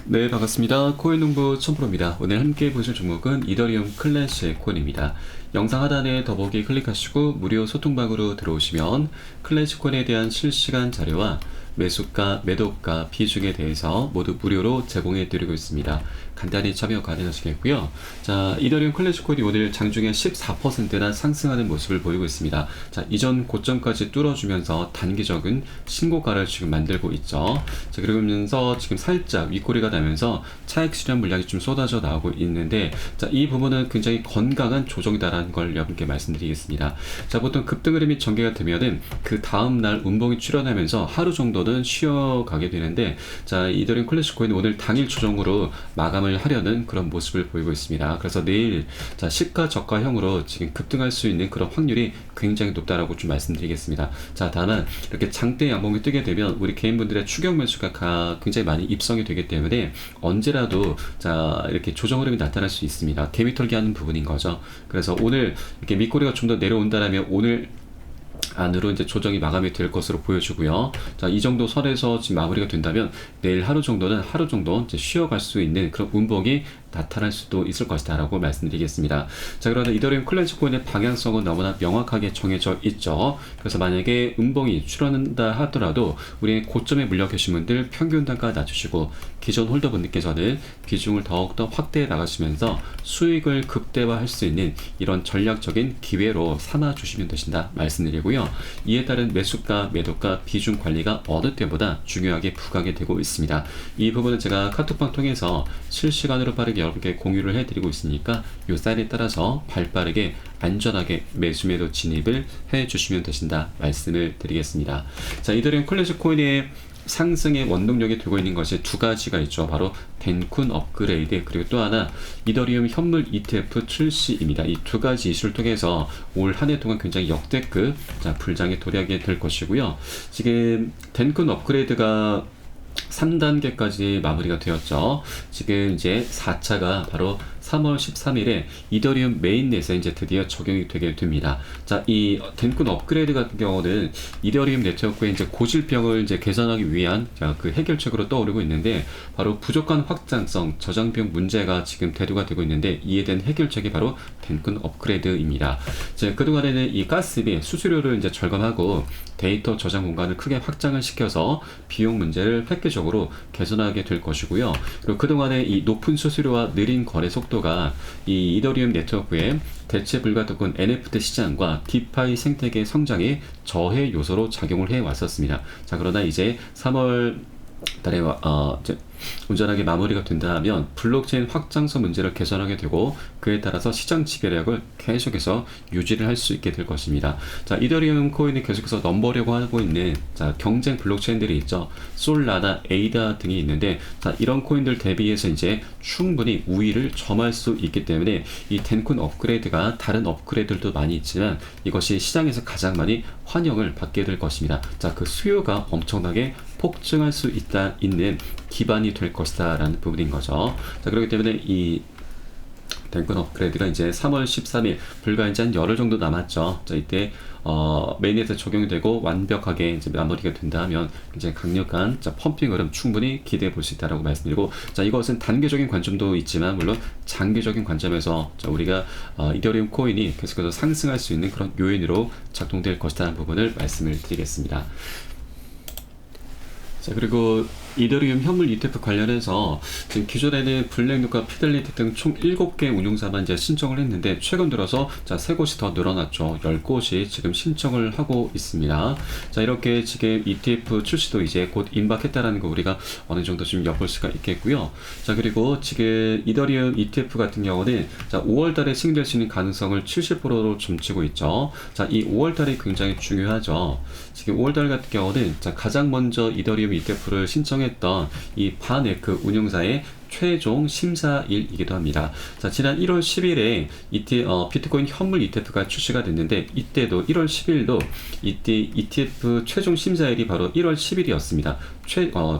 네, 반갑습니다. 코인농부 천프로입니다. 오늘 함께 보실 종목은 이더리움 클래식 코인입니다. 영상 하단에 더보기 클릭하시고 무료 소통방으로 들어오시면 클래식 코인에 대한 실시간 자료와 매수가, 매도가, 비중에 대해서 모두 무료로 제공해 드리고 있습니다. 간단히 참여 가능하시겠고요. 자, 이더리움 클래식 코인이 오늘 장중에 14%나 상승하는 모습을 보이고 있습니다. 자, 이전 고점까지 뚫어주면서 단기적인 신고가를 지금 만들고 있죠. 자, 그러면서 지금 살짝 윗꼬리가 나면서 차익 실현 물량이 좀 쏟아져 나오고 있는데, 자, 이 부분은 굉장히 건강한 조정이다라는 걸 여러분께 말씀드리겠습니다. 자, 보통 급등 흐름이 전개가 되면은 그 다음날 운봉이 출현하면서 하루 정도는 쉬어가게 되는데, 자, 이더리움 클래식 코인은 오늘 당일 조정으로 마감을 하려는 그런 모습을 보이고 있습니다. 그래서 내일 자, 시가 저가형으로 지금 급등할 수 있는 그런 확률이 굉장히 높다라고 좀 말씀드리겠습니다. 자, 다만 이렇게 장대 양봉이 뜨게 되면 우리 개인분들의 추격 매수가 굉장히 많이 입성이 되기 때문에 언제라도 자, 이렇게 조정 흐름이 나타날 수 있습니다. 개미 털기 하는 부분인 거죠. 그래서 오늘 이렇게 밑꼬리가 좀 더 내려온다라면 오늘 안으로 이제 조정이 마감이 될 것으로 보여주고요. 자, 이 정도 선에서 지금 마무리가 된다면 내일 하루 정도는 하루 정도 이제 쉬어갈 수 있는 그런 운봉이 나타날 수도 있을 것이다 라고 말씀드리겠습니다. 자, 그러나 이더리움 클래식 코인의 방향성은 너무나 명확하게 정해져 있죠. 그래서 만약에 운봉이 출현한다 하더라도 우리 고점에 물려 계신 분들 평균 단가 낮추시고 기존 홀더분들께서는 비중을 더욱더 확대해 나가시면서 수익을 극대화할 수 있는 이런 전략적인 기회로 삼아 주시면 되신다 말씀드리고요. 이에 따른 매수가, 매도가, 비중 관리가 어느 때보다 중요하게 부각이 되고 있습니다. 이 부분은 제가 카톡방 통해서 실시간으로 빠르게 여러분께 공유를 해드리고 있으니까 이 사인에 따라서 발빠르게 안전하게 매수 매도 진입을 해주시면 되신다 말씀을 드리겠습니다. 자, 이더리움 클래식 코인의 상승의 원동력이 되고 있는 것이 두 가지가 있죠. 바로 덴쿤 업그레이드, 그리고 또 하나 이더리움 현물 ETF 출시입니다. 이 두 가지 이슈를 통해서 올 한 해 동안 굉장히 역대급 자, 불장에 도래하게 될 것이고요. 지금 덴쿤 업그레이드가 3단계까지 마무리가 되었죠. 지금 이제 4차가 바로 3월 13일에 이더리움 메인넷에 이제 드디어 적용이 되게 됩니다. 자, 이 덴쿤 업그레이드 같은 경우는 이더리움 네트워크의 이제 고질병을 이제 개선하기 위한 자, 그 해결책으로 떠오르고 있는데, 바로 부족한 확장성, 저장 비용 문제가 지금 대두가 되고 있는데, 이에 대한 해결책이 바로 덴쿤 업그레이드입니다. 자, 그동안에는 이 가스비 수수료를 이제 절감하고 데이터 저장 공간을 크게 확장을 시켜서 비용 문제를 획기적으로 개선하게 될 것이고요. 그리고 그동안에 이 높은 수수료와 느린 거래 속도가 이 이더리움 네트워크의 대체 불가독한 NFT 시장과 디파이 생태계 성장의 저해 요소로 작용을 해 왔었습니다. 자, 그러나 이제 3월 달에 이제 온전하게 마무리가 된다면 블록체인 확장성 문제를 개선하게 되고, 그에 따라서 시장 지배력을 계속해서 유지를 할 수 있게 될 것입니다. 자, 이더리움 코인이 계속해서 넘보려고 하고 있는 자, 경쟁 블록체인들이 있죠. 솔라나 에이다 등이 있는데, 자, 이런 코인들 대비해서 이제 충분히 우위를 점할 수 있기 때문에 이 덴쿤 업그레이드가 다른 업그레이드들도 많이 있지만 이것이 시장에서 가장 많이 환영을 받게 될 것입니다. 자, 그 수요가 엄청나게 폭증할 수 있는 기반이 될 것이다 라는 부분인 거죠. 자, 그렇기 때문에 이 덴쿤 업그레이드가 이제 3월 13일 불과 이제 한 열흘 정도 남았죠. 자, 이때 메인넷에 적용이 되고 완벽하게 이제 마무리가 된다면 이제 강력한 자, 펌핑 흐름 충분히 기대해 볼 수 있다라고 말씀드리고, 자, 이것은 단기적인 관점도 있지만 물론 장기적인 관점에서 자, 우리가 이더리움 코인이 계속해서 상승할 수 있는 그런 요인으로 작동될 것이라는 부분을 말씀을 드리겠습니다. 자, 그리고 이더리움 현물 ETF 관련해서 지금 기존에는 블랙룩과 피델리티 등 총 7개 운용사만 이제 신청을 했는데, 최근 들어서 자, 3곳이 더 늘어났죠. 10곳이 지금 신청을 하고 있습니다. 자, 이렇게 지금 ETF 출시도 이제 곧 임박했다라는 거 우리가 어느 정도 좀 엿볼 수가 있겠고요. 자, 그리고 지금 이더리움 ETF 같은 경우는 자, 5월 달에 승인될 수 있는 가능성을 70%로 점치고 있죠. 자, 이 5월 달이 굉장히 중요하죠. 지금 5월 달 같은 경우는 자, 가장 먼저 이더리움 ETF를 신청했던 이 바네크 운용사의 최종 심사일이기도 합니다. 자, 지난 1월 10일에 비트코인 현물 ETF가 출시가 됐는데, 이때도 1월 10일도 이때 ETF 최종 심사일이 바로 1월 10일이었습니다.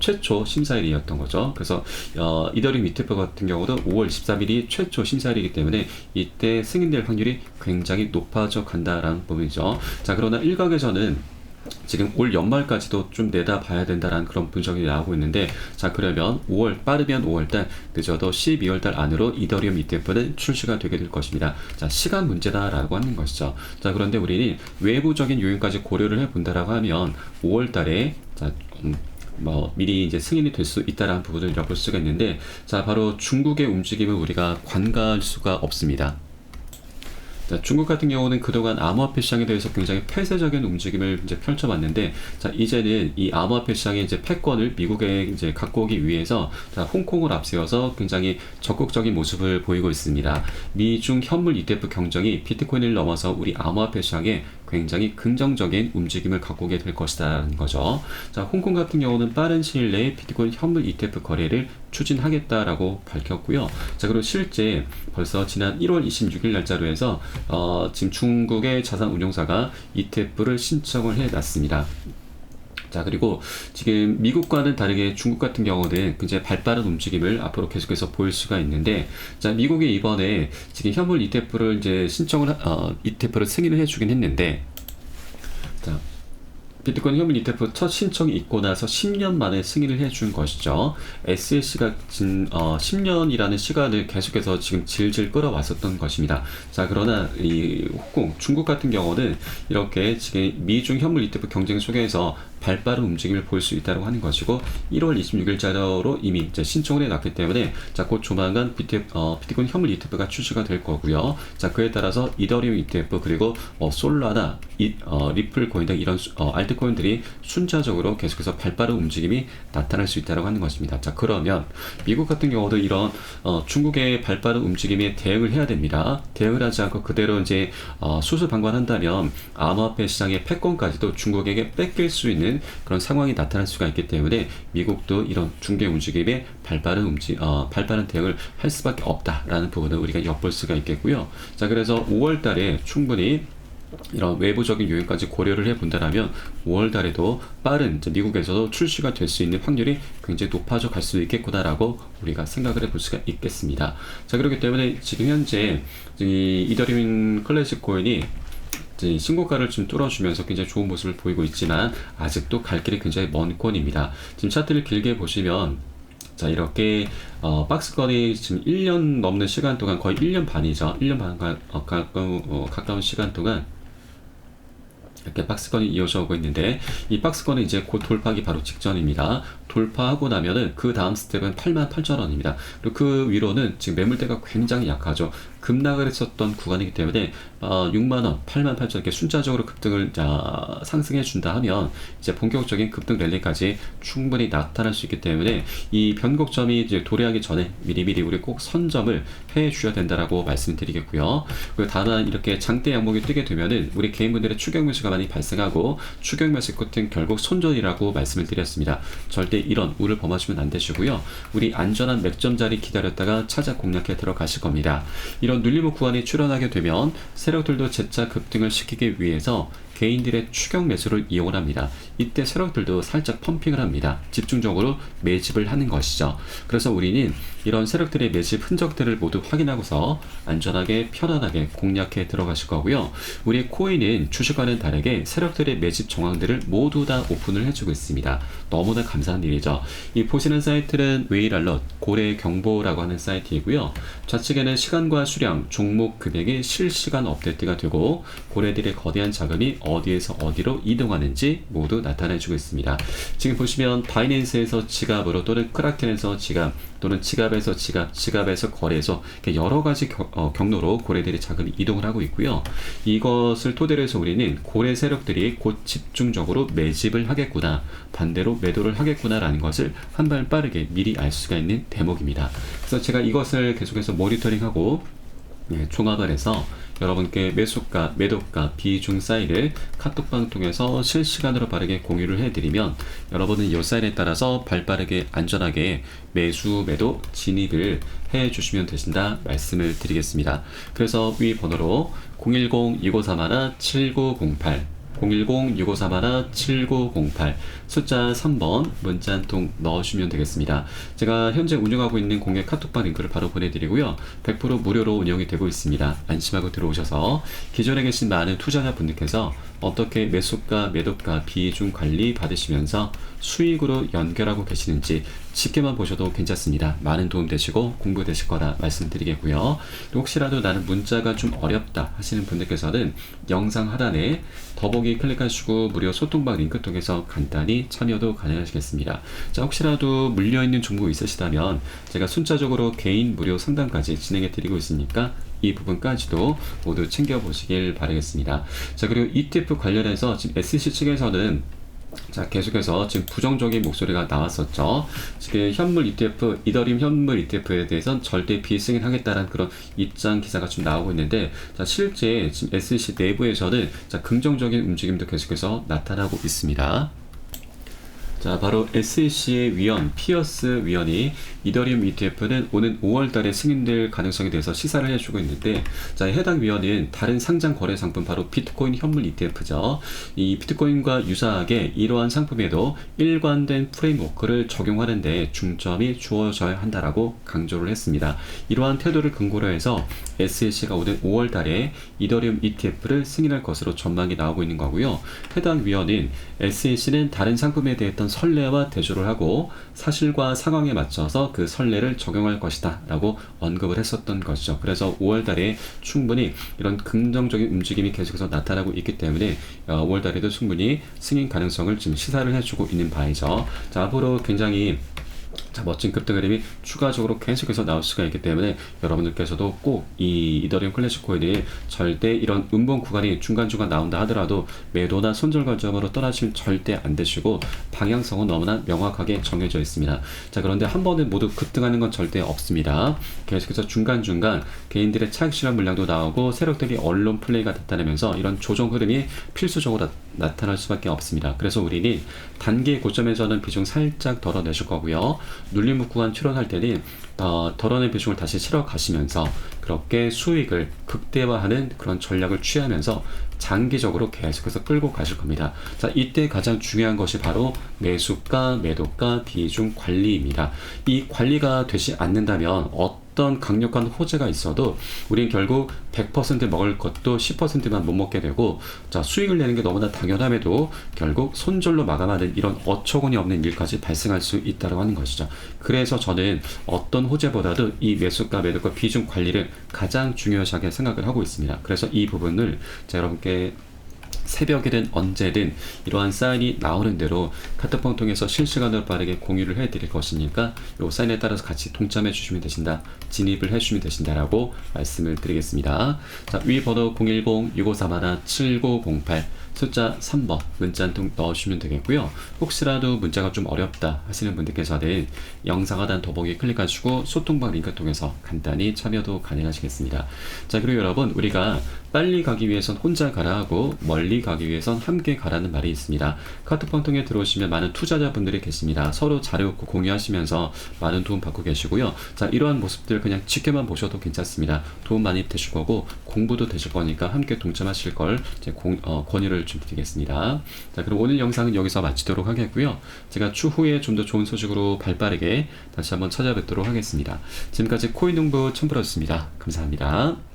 최초 심사일이었던 거죠. 그래서 이더리움 ETF 같은 경우도 5월 13일이 최초 심사일이기 때문에 이때 승인될 확률이 굉장히 높아져 간다라는 부분이죠. 자, 그러나 일각에서는 지금 올 연말까지도 좀 내다봐야 된다라는 그런 분석이 나오고 있는데, 자 그러면 빠르면 5월달, 늦어도 12월달 안으로 이더리움 ETF는 출시가 되게 될 것입니다. 자 시간 문제다라고 하는 것이죠. 자 그런데 우리는 외부적인 요인까지 고려를 해본다라고 하면 5월달에 미리 이제 승인이 될 수 있다라는 부분을 엿볼 수가 있는데, 자 바로 중국의 움직임을 우리가 관가할 수가 없습니다. 자, 중국 같은 경우는 그동안 암호화폐 시장에 대해서 굉장히 폐쇄적인 움직임을 이제 펼쳐봤는데, 자, 이제는 이 암호화폐 시장의 이제 패권을 미국에 이제 갖고 오기 위해서, 자, 홍콩을 앞세워서 굉장히 적극적인 모습을 보이고 있습니다. 미중 현물 ETF 경쟁이 비트코인을 넘어서 우리 암호화폐 시장에 굉장히 긍정적인 움직임을 갖고 오게 될 것이라는 거죠. 자, 홍콩 같은 경우는 빠른 시일 내에 비트코인 현물 ETF 거래를 추진하겠다라고 밝혔고요. 자, 그리고 실제 벌써 지난 1월 26일 날짜로 해서 지금 중국의 자산 운용사가 ETF를 신청을 해놨습니다. 자 그리고 지금 미국과는 다르게 중국 같은 경우는 굉장히 발빠른 움직임을 앞으로 계속해서 보일 수가 있는데, 자 미국이 이번에 지금 현물 ETF를 이제 ETF를 승인을 해주긴 했는데, 자 비트코인 현물 ETF 첫 신청이 있고 나서 10년 만에 승인을 해준 것이죠. SEC가 10년이라는 시간을 계속해서 지금 질질 끌어왔었던 것입니다. 자, 그러나 이 홍콩, 중국 같은 경우는 이렇게 지금 미중 현물 ETF 경쟁 속에서 발빠른 움직임을 볼 수 있다고 하는 것이고, 1월 26일자로 이미 이제 신청을 해놨기 때문에 자, 곧 조만간 비트코인 현물 ETF가 출시가 될 거고요. 자, 그에 따라서 이더리움 ETF 그리고 솔라나 리플 코인 등 이런 알트코인들이 순차적으로 계속해서 발빠른 움직임이 나타날 수 있다고 하는 것입니다. 자, 그러면 미국 같은 경우도 이런 중국의 발빠른 움직임에 대응을 해야 됩니다. 대응을 하지 않고 그대로 이제 수수방관한다면 암호화폐 시장의 패권까지도 중국에게 뺏길 수 있는 그런 상황이 나타날 수가 있기 때문에 미국도 이런 중개 움직임에 발빠른 대응을 할 수밖에 없다라는 부분을 우리가 엿볼 수가 있겠고요. 자, 그래서 5월달에 충분히 이런 외부적인 요인까지 고려를 해본다면 5월달에도 빠른 미국에서도 출시가 될 수 있는 확률이 굉장히 높아져 갈 수 있겠구나라고 우리가 생각을 해볼 수가 있겠습니다. 자, 그렇기 때문에 지금 현재 이 이더리움 클래식 코인이 신고가를 좀 뚫어주면서 굉장히 좋은 모습을 보이고 있지만 아직도 갈 길이 굉장히 먼 코인입니다. 지금 차트를 길게 보시면, 자 이렇게 박스권이 지금 1년 넘는 시간 동안, 거의 1년 반이죠. 1년 반 가까운 시간 동안 이렇게 박스권이 이어져 오고 있는데, 이 박스권은 이제 곧 돌파하기 바로 직전입니다. 돌파하고 나면은 그 다음 스텝은 88,000원입니다. 그리고 그 위로는 지금 매물대가 굉장히 약하죠. 급락을 했었던 구간이기 때문에 6만원, 88,000원 이렇게 순차적으로 급등을 상승해 준다 하면 이제 본격적인 급등 랠리까지 충분히 나타날 수 있기 때문에 이 변곡점이 이제 도래하기 전에 미리미리 우리 꼭 선점을 해 주셔야 된다라고 말씀드리겠고요. 그리고 다만 이렇게 장대 양목이 뜨게 되면은 우리 개인분들의 추격 매수가 많이 발생하고, 추격 매수 끝은 결국 손절이라고 말씀을 드렸습니다. 절대 이런 우를 범하시면 안 되시고요. 우리 안전한 맥점 자리 기다렸다가 찾아 공략해 들어가실 겁니다. 이런 눌림목 구간이 출현하게 되면 세력들도 재차 급등을 시키기 위해서 개인들의 추격 매수를 이용합니다. 이때 세력들도 살짝 펌핑을 합니다. 집중적으로 매집을 하는 것이죠. 그래서 우리는 이런 세력들의 매집 흔적들을 모두 확인하고서 안전하게 편안하게 공략해 들어가실 거고요. 우리 코인은 주식과는 다르게 세력들의 매집 정황들을 모두 다 오픈을 해주고 있습니다. 너무나 감사한 일이죠. 이 보시는 사이트는 웨일알럿 고래경보라고 하는 사이트이고요. 좌측에는 시간과 수량, 종목 금액이 실시간 업데이트가 되고, 고래들의 거대한 자금이 어디에서 어디로 이동하는지 모두 나타내주고 있습니다. 지금 보시면 바이낸스에서 지갑으로, 또는 크라켄에서 지갑, 또는 지갑에서 지갑, 지갑에서 거래소, 여러 가지 경로로 고래들이 자금이 이동을 하고 있고요. 이것을 토대로 해서 우리는 고래 세력들이 곧 집중적으로 매집을 하겠구나, 반대로 매도를 하겠구나라는 것을 한 발 빠르게 미리 알 수가 있는 대목입니다. 그래서 제가 이것을 계속해서 모니터링하고 종합을 해서 여러분께 매수가, 매도가, 비중 사이를 카톡방 통해서 실시간으로 빠르게 공유를 해드리면 여러분은 이 사인에 따라서 발빠르게 안전하게 매수, 매도, 진입을 해주시면 되신다 말씀을 드리겠습니다. 그래서 위 번호로 010-2931-7908 010-6531-7908 숫자 3번 문자 한 통 넣어주시면 되겠습니다. 제가 현재 운영하고 있는 공개 카톡방 링크를 바로 보내드리고요. 100% 무료로 운영이 되고 있습니다. 안심하고 들어오셔서 기존에 계신 많은 투자자분들께서 어떻게 매수가, 매도가, 비중 관리 받으시면서 수익으로 연결하고 계시는지 쉽게만 보셔도 괜찮습니다. 많은 도움 되시고 공부 되실 거다 말씀드리겠고요. 혹시라도 나는 문자가 좀 어렵다 하시는 분들께서는 영상 하단에 더보기 클릭하시고 무료 소통방 링크 통해서 간단히 참여도 가능하시겠습니다. 자, 혹시라도 물려있는 종목 있으시다면 제가 순차적으로 개인 무료 상담까지 진행해 드리고 있으니까 이 부분까지도 모두 챙겨보시길 바라겠습니다. 자, 그리고 ETF 관련해서 지금 SC 측에서는 자, 계속해서 지금 부정적인 목소리가 나왔었죠. 지금 현물 ETF, 이더리움 현물 ETF에 대해서는 절대 비승인하겠다는 그런 입장 기사가 좀 나오고 있는데, 자, 실제 지금 SEC 내부에서는 자, 긍정적인 움직임도 계속해서 나타나고 있습니다. 자, 바로 SEC의 위원, 피어스 위원이 이더리움 ETF는 오는 5월 달에 승인될 가능성에 대해서 시사를 해주고 있는데, 자, 해당 위원은 다른 상장 거래 상품 바로 비트코인 현물 ETF죠. 이 비트코인과 유사하게 이러한 상품에도 일관된 프레임워크를 적용하는 데 중점이 주어져야 한다라고 강조를 했습니다. 이러한 태도를 근거로 해서 SEC가 오는 5월 달에 이더리움 ETF를 승인할 것으로 전망이 나오고 있는 거고요. 해당 위원은 SEC는 다른 상품에 대했던 선례와 대조를 하고 사실과 상황에 맞춰서 그 선례를 적용할 것이다 라고 언급을 했었던 것이죠. 그래서 5월 달에 충분히 이런 긍정적인 움직임이 계속해서 나타나고 있기 때문에 5월 달에도 충분히 승인 가능성을 지금 시사를 해주고 있는 바이죠. 자, 앞으로 굉장히 자, 멋진 급등 흐름이 추가적으로 계속해서 나올 수가 있기 때문에 여러분들께서도 꼭 이 이더리움 클래식 코인이 절대 이런 음봉 구간이 중간중간 나온다 하더라도 매도나 손절 관점으로 떠나시면 절대 안 되시고 방향성은 너무나 명확하게 정해져 있습니다. 자, 그런데 한 번에 모두 급등하는 건 절대 없습니다. 계속해서 중간중간 개인들의 차익 실현 물량도 나오고 세력들이 언론 플레이가 나타나면서 이런 조정 흐름이 필수적으로 나타날 수밖에 없습니다. 그래서 우리는 단기 고점에서는 비중 살짝 덜어내실 거고요. 눌림목 구간 출원할 때는 덜어낸 비중을 다시 실어 가시면서 그렇게 수익을 극대화하는 그런 전략을 취하면서 장기적으로 계속해서 끌고 가실 겁니다. 자, 이때 가장 중요한 것이 바로 매수가, 매도가, 비중 관리입니다. 이 관리가 되지 않는다면 어떤 강력한 호재가 있어도 우리는 결국 100% 먹을 것도 10%만 못 먹게 되고, 자, 수익을 내는 게 너무나 당연함에도 결국 손절로 마감하는 이런 어처구니 없는 일까지 발생할 수 있다고 하는 것이죠. 그래서 저는 어떤 호재보다도 이 매수가, 매도가, 비중 관리를 가장 중요하게 생각을 하고 있습니다. 그래서 이 부분을 제가 여러분께 새벽이든 언제든 이러한 사인이 나오는 대로 카톡방 통해서 실시간으로 빠르게 공유를 해드릴 것이니까 이 사인에 따라서 같이 동참해 주시면 되신다, 진입을 해 주시면 되신다라고 말씀을 드리겠습니다. 자, 위 번호 010-6531-7908 숫자 3번 문자 한 통 넣어주시면 되겠고요. 혹시라도 문자가 좀 어렵다 하시는 분들께서는 영상 하단 더보기 클릭하시고 소통방 링크 통해서 간단히 참여도 가능하시겠습니다. 자, 그리고 여러분, 우리가 빨리 가기 위해선 혼자 가라 하고 멀리 가기 위해선 함께 가라는 말이 있습니다. 카톡방 통해 들어오시면 많은 투자자분들이 계십니다. 서로 자료 공유하시면서 많은 도움 받고 계시고요. 자, 이러한 모습들 그냥 지켜만 보셔도 괜찮습니다. 도움 많이 되실 거고 공부도 되실 거니까 함께 동참하실 걸 제 권유를 좀 드리겠습니다. 자, 그럼 오늘 영상은 여기서 마치도록 하겠고요. 제가 추후에 좀 더 좋은 소식으로 발빠르게 다시 한번 찾아뵙도록 하겠습니다. 지금까지 코인농부 첨프로였습니다. 감사합니다.